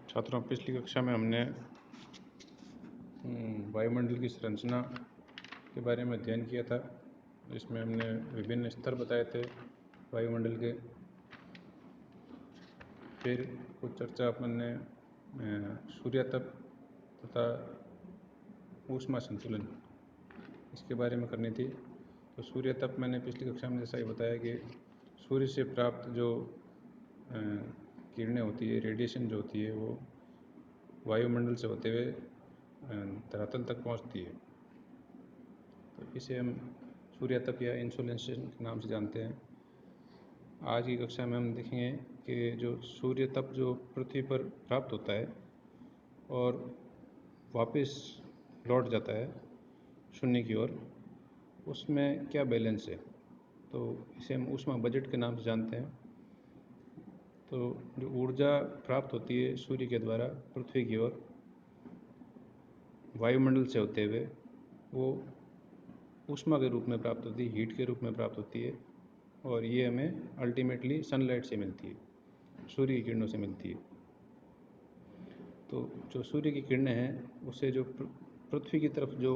छात्रों, पिछली कक्षा में हमने वायुमंडल की संरचना के बारे में अध्ययन किया था। इसमें हमने विभिन्न स्तर बताए थे वायुमंडल के। फिर कुछ चर्चा अपन ने सूर्यातप तथा ऊष्मा संतुलन इसके बारे में करनी थी। तो सूर्यातप मैंने पिछली कक्षा में जैसा ही बताया कि सूर्य से प्राप्त जो किरणें होती है, रेडिएशन जो होती है, वो वायुमंडल से होते हुए धरातल तक पहुंचती है। तो इसे हम सूर्यातप या इंसोलेशन के नाम से जानते हैं। आज की कक्षा में हम देखेंगे कि जो सूर्यतप जो पृथ्वी पर प्राप्त होता है और वापस लौट जाता है शून्य की ओर, उसमें क्या बैलेंस है। तो इसे हम ऊष्मा बजट के नाम से जानते हैं। तो जो ऊर्जा प्राप्त होती है सूर्य के द्वारा पृथ्वी की ओर वायुमंडल से होते हुए, वो ऊष्मा के रूप में प्राप्त होती है, हीट के रूप में प्राप्त होती है, और ये हमें अल्टीमेटली सनलाइट से मिलती है, सूर्य की किरणों से मिलती है। तो जो सूर्य की किरणें हैं, उससे जो पृथ्वी की तरफ जो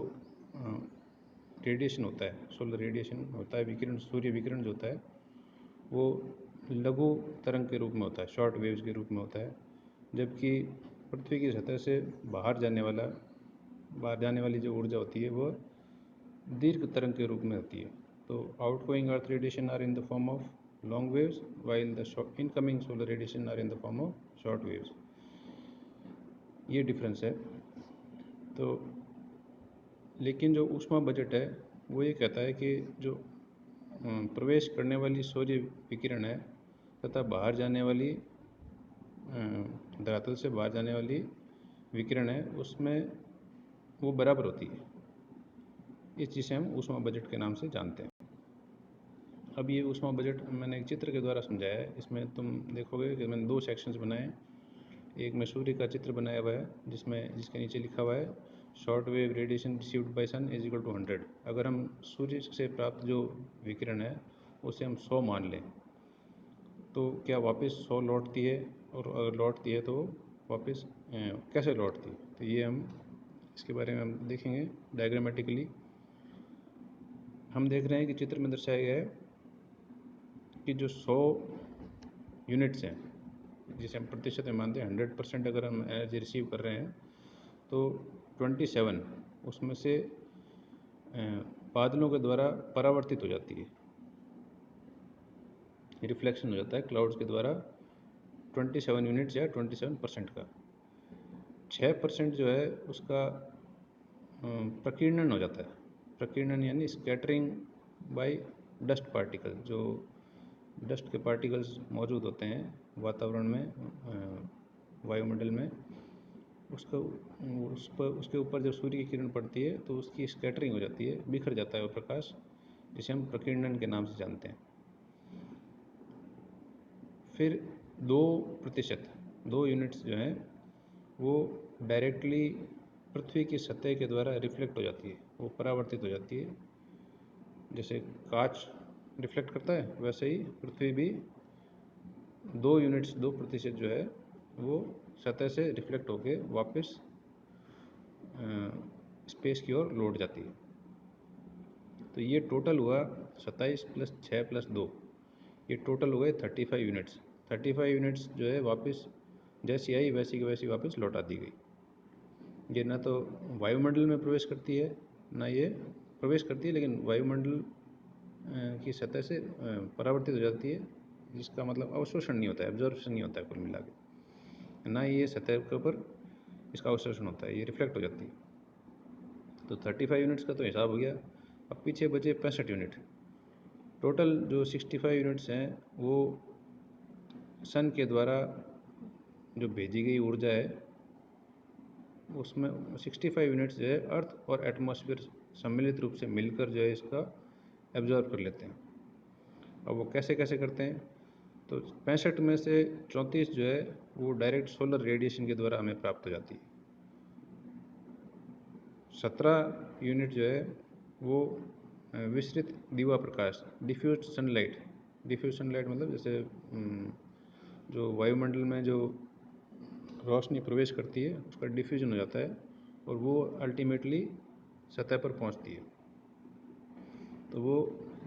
रेडिएशन होता है, सोलर रेडिएशन होता है, विकिरण, सूर्य विकिरण जो होता है, वो लघु तरंग के रूप में होता है, शॉर्ट वेव्स के रूप में होता है। जबकि पृथ्वी की सतह से बाहर जाने वाली जो ऊर्जा होती है वो दीर्घ तरंग के रूप में होती है। तो outgoing earth radiation are in the form of long waves, while the incoming solar radiation are in the form of short waves. ये डिफरेंस है। तो लेकिन जो ऊष्मा बजट है वो ये कहता है कि जो प्रवेश करने वाली सूर्य विकिरण है तथा बाहर जाने वाली धरातल से बाहर जाने वाली विकिरण है, उसमें वो बराबर होती है। इस चीज़ से हम ऊष्मा बजट के नाम से जानते हैं। अब ये ऊष्मा बजट मैंने एक चित्र के द्वारा समझाया है। इसमें तुम देखोगे कि मैंने 2 सेक्शंस बनाए। एक में सूर्य का चित्र बनाया हुआ है जिसके नीचे लिखा हुआ है short wave radiation received by sun is equal to 100। अगर हम सूर्य से प्राप्त जो विकिरण है उसे हम 100 मान लें तो क्या वापस 100 लौटती है, और अगर लौटती है तो वापस कैसे लौटती है। तो ये हम इसके बारे में हम देखेंगे डायग्रामेटिकली। हम देख रहे हैं कि चित्र में दर्शाया गया है कि जो 100 यूनिट्स हैं, जिसे हम प्रतिशत में मानते हैं, 100% अगर हम एनर्जी रिसीव कर रहे हैं, तो 27 उसमें से बादलों के द्वारा परावर्तित हो जाती है, रिफ्लेक्शन हो जाता है क्लाउड्स के द्वारा 27 यूनिट्स या 27% का। 6% जो है उसका प्रकीर्णन हो जाता है। प्रकीर्णन यानी स्कैटरिंग बाय डस्ट पार्टिकल। जो डस्ट के पार्टिकल्स मौजूद होते हैं वातावरण में, वायुमंडल में, उसके ऊपर जब सूर्य की किरण पड़ती है तो उसकी स्कैटरिंग हो जाती है, बिखर जाता है वो प्रकाश, जिसे हम प्रकीर्णन के नाम से जानते हैं। फिर 2% 2 यूनिट्स जो हैं वो डायरेक्टली पृथ्वी की सतह के द्वारा रिफ्लेक्ट हो जाती है, वो परावर्तित हो जाती है। जैसे कांच रिफ्लेक्ट करता है वैसे ही पृथ्वी भी 2 यूनिट्स 2% जो है वो सतह से रिफ्लेक्ट होके वापस स्पेस की ओर लौट जाती है। तो ये टोटल हुआ 27 + 6 + 2, ये टोटल हुए 35 यूनिट्स। 35 यूनिट्स जो है वापस जैसी आई वैसी की वैसी वापस लौटा दी गई। ये ना तो वायुमंडल में प्रवेश करती है, ना ये प्रवेश करती है लेकिन वायुमंडल की सतह से परावर्तित हो जाती है, जिसका मतलब अवशोषण नहीं होता है, एब्जॉर्प्शन नहीं होता है कुल मिला के, ना ये सतह के ऊपर इसका अवशोषण होता है, ये रिफ्लेक्ट हो जाती है। तो 35 यूनिट्स का तो हिसाब हो गया। अब पीछे बचे 65 यूनिट। टोटल जो 65 यूनिट्स हैं वो सन के द्वारा जो भेजी गई ऊर्जा है, उसमें 65 यूनिट्स जो है अर्थ और एटमॉस्फेयर सम्मिलित रूप से मिलकर जो है इसका एब्जॉर्ब कर लेते हैं। अब वो कैसे कैसे करते हैं, तो 65 में से 34 जो है वो डायरेक्ट सोलर रेडिएशन के द्वारा हमें प्राप्त हो जाती है। 17 यूनिट जो है वो विस्तृत दिवा प्रकाश, डिफ्यूज सनलाइट मतलब जैसे जो वायुमंडल में जो रोशनी प्रवेश करती है उसका डिफ्यूजन हो जाता है और वो अल्टीमेटली सतह पर पहुंचती है। तो वो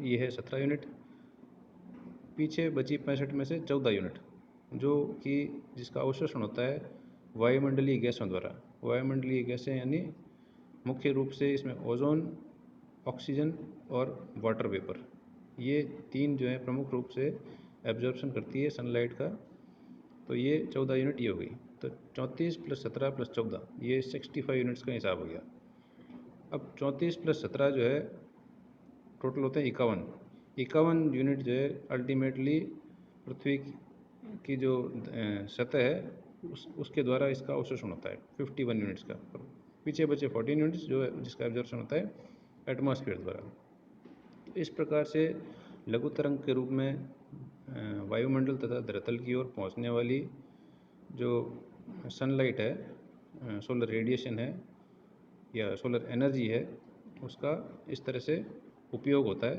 ये है 17 यूनिट। पीछे बची 65 में से 14 यूनिट जो कि जिसका अवशोषण होता है वायुमंडलीय गैसों द्वारा। वायुमंडलीय गैसें यानी मुख्य रूप से इसमें ओजोन, ऑक्सीजन और वाटर वेपर, ये तीन जो है प्रमुख रूप से एब्जॉर्प्शन करती है सनलाइट का। तो ये 14 यूनिट ये हो गई। तो 34 + 17 + 14 ये 65 यूनिट्स का हिसाब हो गया। अब 34 + 17 जो है टोटल होते हैं 51 यूनिट जो है अल्टीमेटली पृथ्वी की जो सतह है उसके द्वारा इसका अवशोषण होता है 51 यूनिट्स का। पीछे बचे 14 यूनिट्स जो है जिसका एब्जॉर्प्शन होता है एटमॉस्फेयर द्वारा। तो इस प्रकार से लघु तरंग के रूप में वायुमंडल तथा धरातल की ओर पहुंचने वाली जो सनलाइट है, सोलर रेडिएशन है या सोलर एनर्जी है, उसका इस तरह से उपयोग होता है,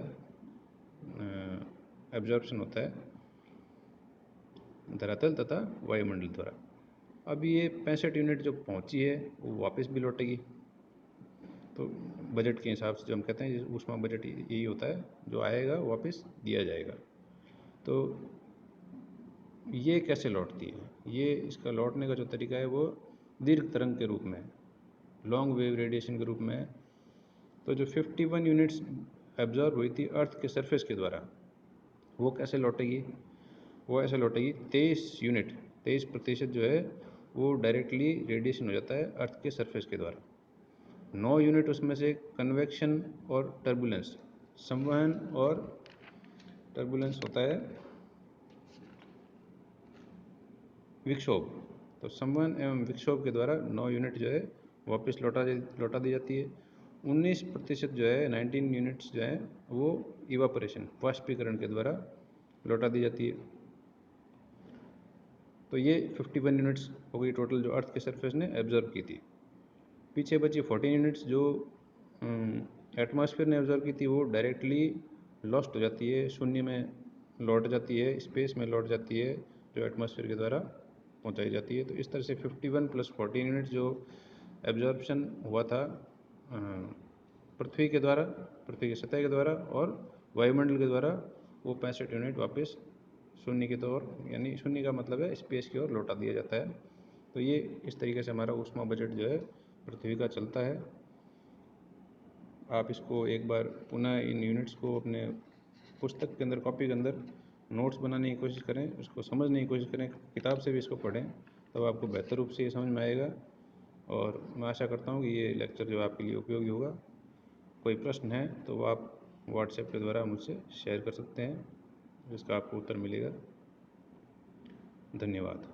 एब्जॉर्प्शन होता है धरातल तथा वायुमंडल द्वारा। अब ये 65 यूनिट जो पहुंची है वो वापस भी लौटेगी। तो बजट के हिसाब से जो हम कहते हैं ऊष्मा बजट यही होता है, जो आएगा वापस दिया जाएगा। तो ये कैसे लौटती है? ये इसका लौटने का जो तरीका है वो दीर्घ तरंग के रूप में, लॉन्ग वेव रेडिएशन के रूप में। तो जो 51 यूनिट्स एब्जॉर्ब हुई थी अर्थ के सरफेस के द्वारा, वो कैसे लौटेगी? वो ऐसे लौटेगी 23% जो है वो डायरेक्टली रेडिएशन हो जाता है अर्थ के सरफेस के द्वारा। 9 यूनिट उसमें से कन्वेक्शन और टर्बुलेंस, संवहन और टर्बुलेंस होता है विक्षोभ। तो संवहन एवं विक्षोभ के द्वारा 9 यूनिट जो है वापस लौटा दी जाती है। 19% जो है 19 यूनिट्स जो है वो इवापोरेशन, वाष्पीकरण के द्वारा लौटा दी जाती है। तो ये 51 यूनिट्स हो गई टोटल जो अर्थ के सरफेस ने एब्जॉर्ब की थी। पीछे बची 14 यूनिट्स जो एटमॉस्फेयर ने एब्जॉर्ब की थी, वो डायरेक्टली लॉस्ट हो जाती है, शून्य में लौट जाती है, स्पेस में लौट जाती है, जो एटमॉस्फेयर के द्वारा पहुंचाई जाती है। तो इस तरह से 51 + 14 यूनिट्स जो एब्जॉर्प्शन हुआ था पृथ्वी के द्वारा, पृथ्वी की सतह के द्वारा और वायुमंडल के द्वारा, वो 65 यूनिट वापस शून्य की तौर, यानी शून्य का मतलब है स्पेस की ओर लौटा दिया जाता है। तो ये इस तरीके से हमारा ऊष्मा बजट जो है पृथ्वी का चलता है। आप इसको एक बार पुनः इन यूनिट्स को अपने पुस्तक के अंदर, कॉपी के अंदर नोट्स बनाने की कोशिश करें, उसको समझने की कोशिश करें, किताब से भी इसको पढ़ें, तब आपको बेहतर रूप से ये समझ में आएगा। और मैं आशा करता हूँ कि ये लेक्चर जो आपके लिए उपयोगी होगा। कोई प्रश्न है तो आप व्हाट्सएप के द्वारा मुझसे शेयर कर सकते हैं, जिसका आपको उत्तर मिलेगा। धन्यवाद।